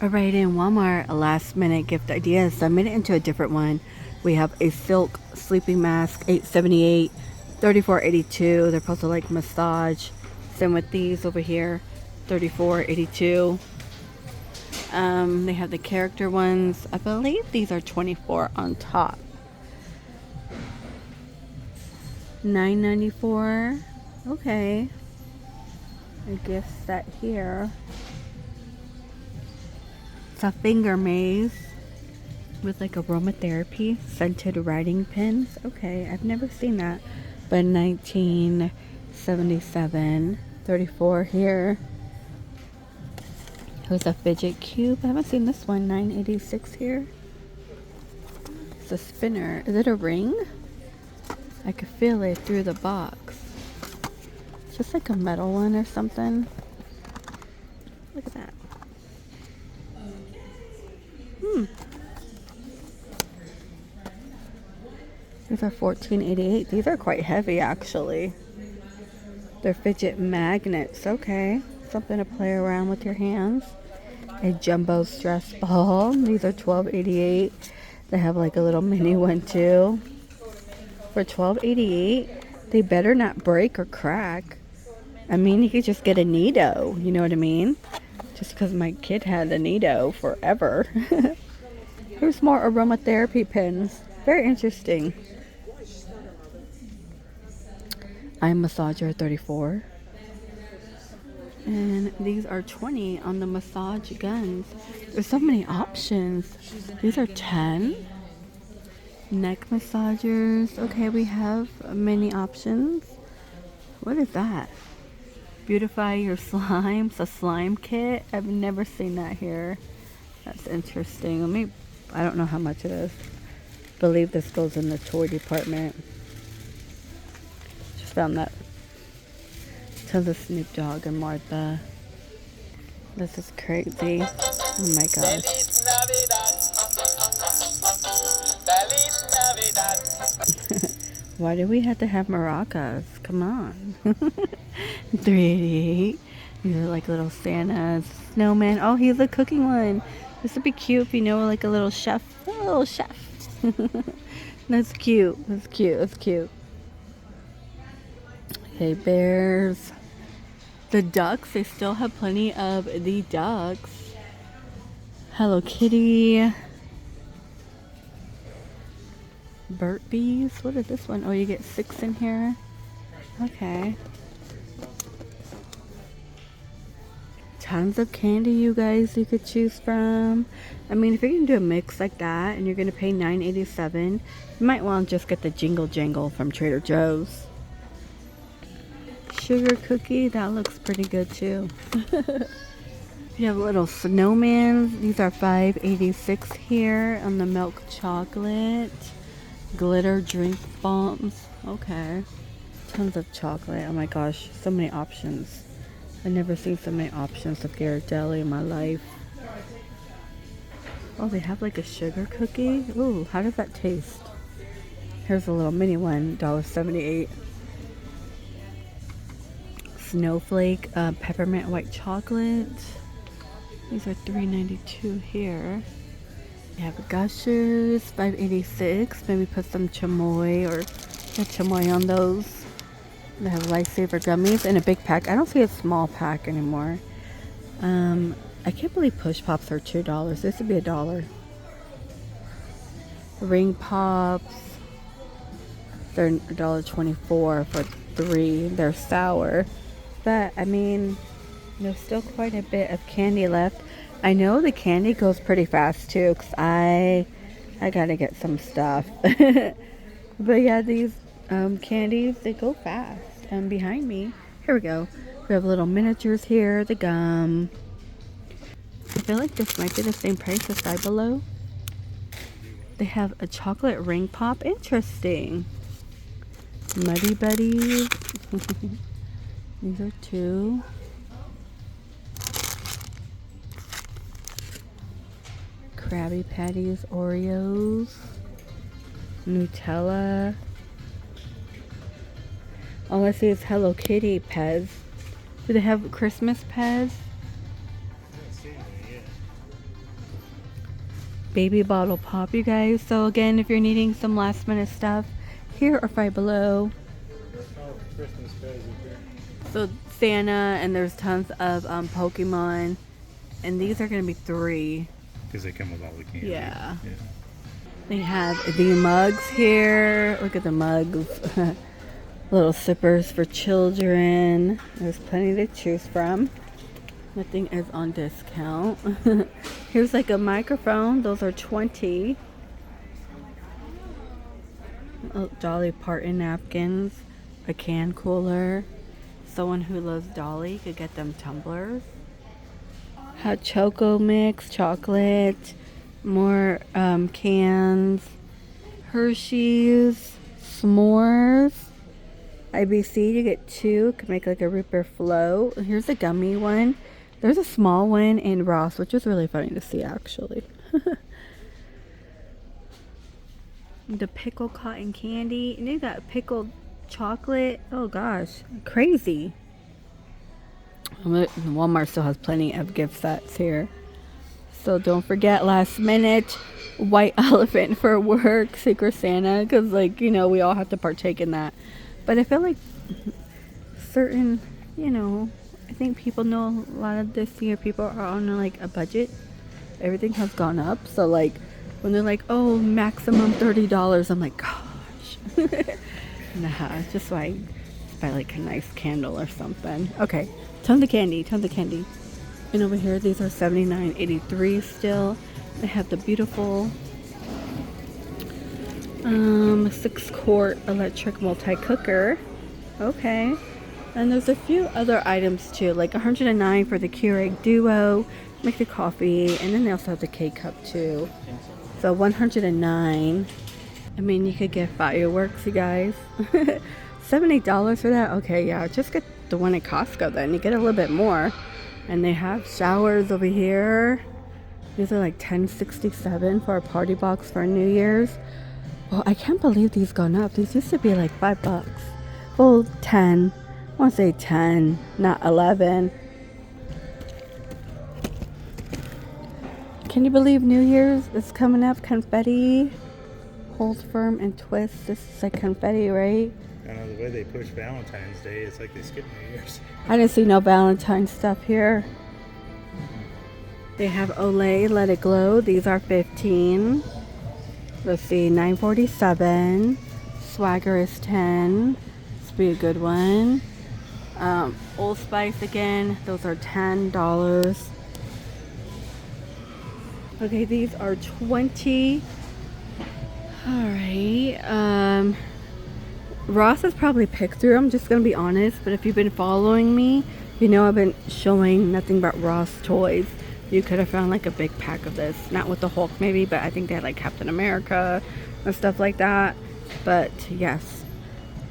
Alright, in Walmart, a last minute gift idea, so I made it into a different one. We have a silk sleeping mask, 878, 34.82. They're supposed to like massage. Same with these over here, 34.82. They have the character ones. I believe these are 24 on top. 9.94. Okay. A gift set here. It's a finger maze with like aromatherapy scented writing pens. Okay, I've never seen that. But 1977, 34 here. Here's a fidget cube. I haven't seen this one. 9.86 here. It's a spinner. Is it a ring? I could feel it through the box. Just like a metal one or something. Look at that. These are 14.88. These are quite heavy actually. They're fidget magnets. Okay. Something to play around with your hands. A jumbo stress ball. These are 12.88. They have like a little mini one too. For 12.88, they better not break or crack. I mean, you could just get a Nido. You know what I mean? Just because my kid had a Nido forever. Here's more aromatherapy pens. Very interesting. Eye massager 34. And these are 20 on the massage guns. There's so many options. These are 10. Neck massagers. Okay, we have many options. What is that? Beautify your slimes. A slime kit. I've never seen that here. That's interesting. I don't know how much it is. I believe this goes in the toy department. Just found that. Tons of Snoop Dogg and Martha. This is crazy. Oh my gosh. Why do we have to have maracas? Come on. 3.88. These are like little Santas. Snowman. Oh, he's a cooking one. This would be cute if you know like a little chef. A little chef. That's cute. That's cute. That's cute. Okay, bears. The ducks. They still have plenty of the ducks. Hello Kitty. Burt Bees. What is this one? Oh, you get 6 in here. Okay. Tons of candy, you guys, you could choose from. I mean, if you're gonna do a mix like that and you're gonna pay $9.87, you might want to just get the Jingle Jangle from Trader Joe's. Sugar cookie, that looks pretty good too. You have little snowmans. These are $5.86 here on the milk chocolate. Glitter drink bombs. Okay. Tons of chocolate. Oh my gosh, so many options. I've never seen so many options of Ghirardelli in my life. Oh, they have like a sugar cookie. Ooh, how does that taste? Here's a little mini one, $1.78. Snowflake peppermint white chocolate. These are $3.92 here. We have Gushers, $5.86. Maybe put some chamoy or chamoy on those. They have Lifesaver gummies in a big pack. I don't see a small pack anymore. I can't believe Push Pops are $2. This would be $1. Ring Pops. They're $1.24 for 3. They're sour. But, I mean, there's still quite a bit of candy left. I know the candy goes pretty fast too, because I gotta get some stuff. But yeah, these candies, they go fast. And behind me, here we go. We have little miniatures here, the gum. I feel like this might be the same price as Five Below. They have a chocolate ring pop. Interesting. Muddy Buddies. These are 2. Krabby Patties, Oreos, Nutella. All I see is Hello Kitty Pez. Do they have Christmas Pez? baby bottle pop, you guys. So again, if you're needing some last minute stuff, here or right below. Christmas present here. So Santa, and there's tons of Pokemon, and these are gonna be 3. Because they come with all the candy. Yeah. They have the mugs here. Look at the mugs. Little sippers for children. There's plenty to choose from. Nothing is on discount. Here's like a microphone. Those are 20. Oh, Dolly Parton napkins. A can cooler. Someone who loves Dolly could get them tumblers. Hot choco mix, chocolate. More cans. Hershey's. S'mores. IBC, you get 2. Could make like a Ripper float. Here's a gummy one. There's a small one in Ross, which is really funny to see actually. The pickle cotton candy. And they got pickled chocolate. Oh gosh, crazy. Walmart still has plenty of gift sets here. So don't forget, last minute white elephant for work, Secret Santa, because like, you know, we all have to partake in that. But I feel like certain, you know, I think people know a lot of this year people are on like a budget. Everything has gone up. So like when they're like, oh, maximum $30, I'm like, gosh. Nah, just like buy like a nice candle or something. Okay, tons of candy, tons of candy. And over here, these are $79.83 still. They have the beautiful 6-quart electric multi-cooker. Okay. And there's a few other items too, like $109 for the Keurig Duo, make the coffee, and then they also have the K-Cup too. So $109. I mean, you could get fireworks, you guys. $78 for that? Okay, yeah, just get the one at Costco then. You get a little bit more. And they have showers over here. These are like $10.67 for a party box for New Year's. Well, I can't believe these gone up. These used to be like $5. Well, 10. I want to say 10, not 11. Can you believe New Year's is coming up? Confetti. Hold firm and twist. This is like confetti, right? I know the way they push Valentine's Day, it's like they skipped New Year's. I didn't see no Valentine stuff here. They have Olay Let It Glow. These are $15. Let's see, $9.47. Swagger is $10. This would be a good one. Old Spice again. Those are $10. Okay, these are $20. All right. Ross has probably picked through. I'm just gonna be honest, but if you've been following me, you know I've been showing nothing but Ross toys. You could have found like a big pack of this, not with the Hulk maybe, but I think they had like Captain America and stuff like that. But yes,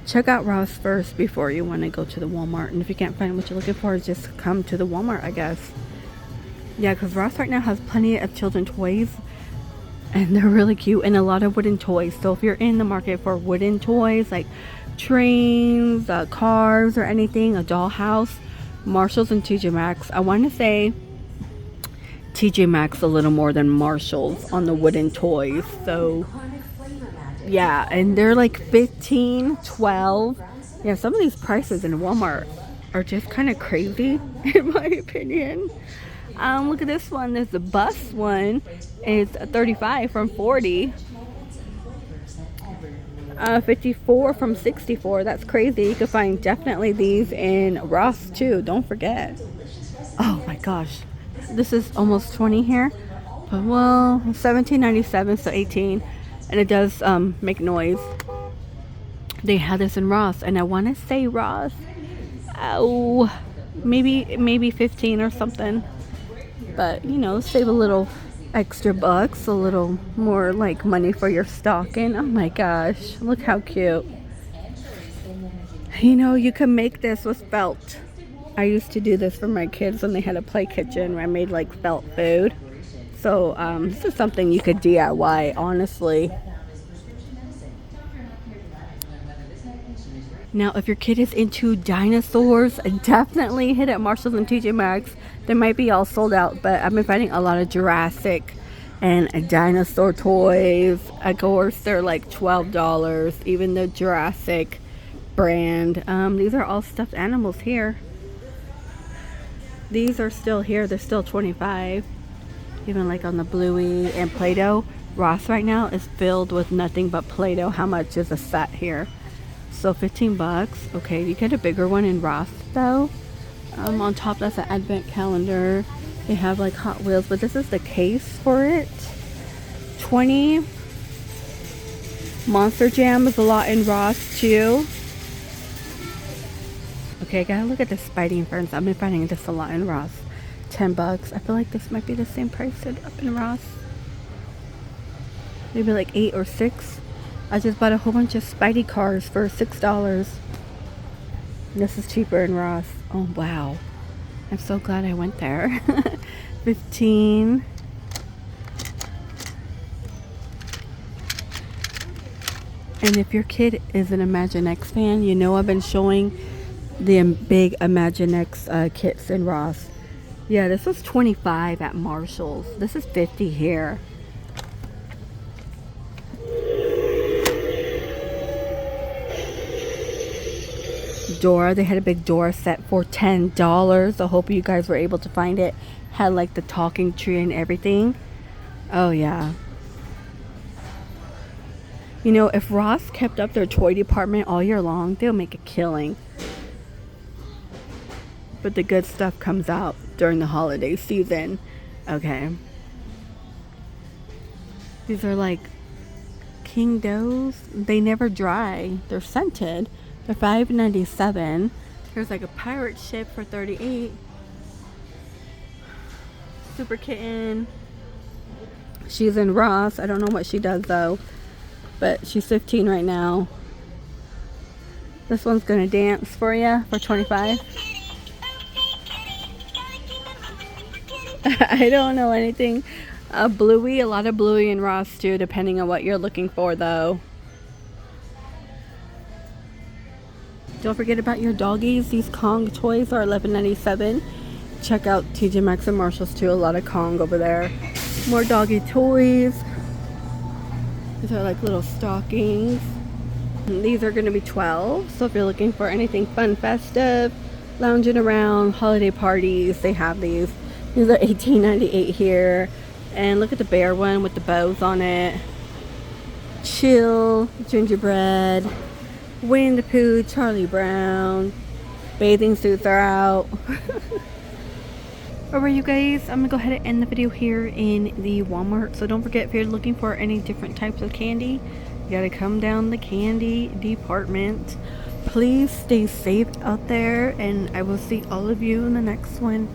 check out Ross first before you want to go to the Walmart. And if you can't find what you're looking for, just come to the Walmart, I guess. Yeah, because Ross right now has plenty of children toys. And they're really cute, and a lot of wooden toys. So if you're in the market for wooden toys like trains, cars, or anything, a dollhouse, Marshalls and TJ Maxx. I want to say TJ Maxx a little more than Marshalls on the wooden toys. So yeah, and they're like 15, 12. Yeah, some of these prices in Walmart are just kind of crazy in my opinion. Look at this one. There's the bus one. It's 35 from 40. 54 from 64. That's crazy. You can find definitely these in Ross too. Don't forget. Oh my gosh. This is almost 20 here. But well, $17.97, so 18. And it does make noise. They had this in Ross, and I want to say Ross. Oh, maybe 15 or something. But, you know, save a little extra bucks, a little more like money for your stocking. Oh my gosh, look how cute. You know, you can make this with felt. I used to do this for my kids when they had a play kitchen where I made like felt food. So this is something you could DIY, honestly. Now, if your kid is into dinosaurs, definitely hit at Marshalls and TJ Maxx. They might be all sold out, but I've been finding a lot of Jurassic And dinosaur toys. Of course, they're like $12. Even the Jurassic brand. These are all stuffed animals here. These are still here. They're still 25. Even like on the Bluey and Play-Doh. Ross right now is filled with nothing but Play-Doh. How much is a set here? So 15 bucks. Okay, you get a bigger one in Ross though. On top that's an advent calendar. They have like Hot Wheels, but this is the case for it. 20. Monster Jam is a lot in Ross too. Okay, I gotta look at the Spidey Ferns. I've been finding this a lot in Ross. 10 bucks. I feel like this might be the same price up in Ross. Maybe like 8 or 6. I just bought a whole bunch of Spidey cars for $6. This is cheaper in Ross. Oh wow. I'm so glad I went there. 15. And if your kid is an Imaginext fan, you know I've been showing the big Imaginext kits in Ross. Yeah, this was 25 at Marshall's. This is 50 here. Dora, they had a big Dora set for $10. I hope you guys were able to find it. Had like the talking tree and everything. Oh yeah. You know, if Ross kept up their toy department all year long, they'll make a killing. But the good stuff comes out during the holiday season. Okay. These are like King Does. They never dry. They're scented. They're $5.97. Here's like a pirate ship for $38. Super Kitten. She's in Ross. I don't know what she does though. But she's 15 right now. This one's gonna dance for you for 25. I don't know anything. Bluey, a lot of Bluey and Ross too, depending on what you're looking for though. Don't forget about your doggies. These Kong toys are $11.97. Check out TJ Maxx and Marshalls too. A lot of Kong over there. More doggy toys. These are like little stockings. And these are going to be $12. So if you're looking for anything fun, festive, lounging around, holiday parties, they have these. These are $18.98 here. And look at the bear one with the bows on it. Chill, gingerbread, Winnie the Pooh, Charlie Brown. Bathing suits are out. Alright you guys, I'm gonna go ahead and end the video here in the Walmart. So don't forget, if you're looking for any different types of candy, you gotta come down the candy department. Please stay safe out there, and I will see all of you in the next one.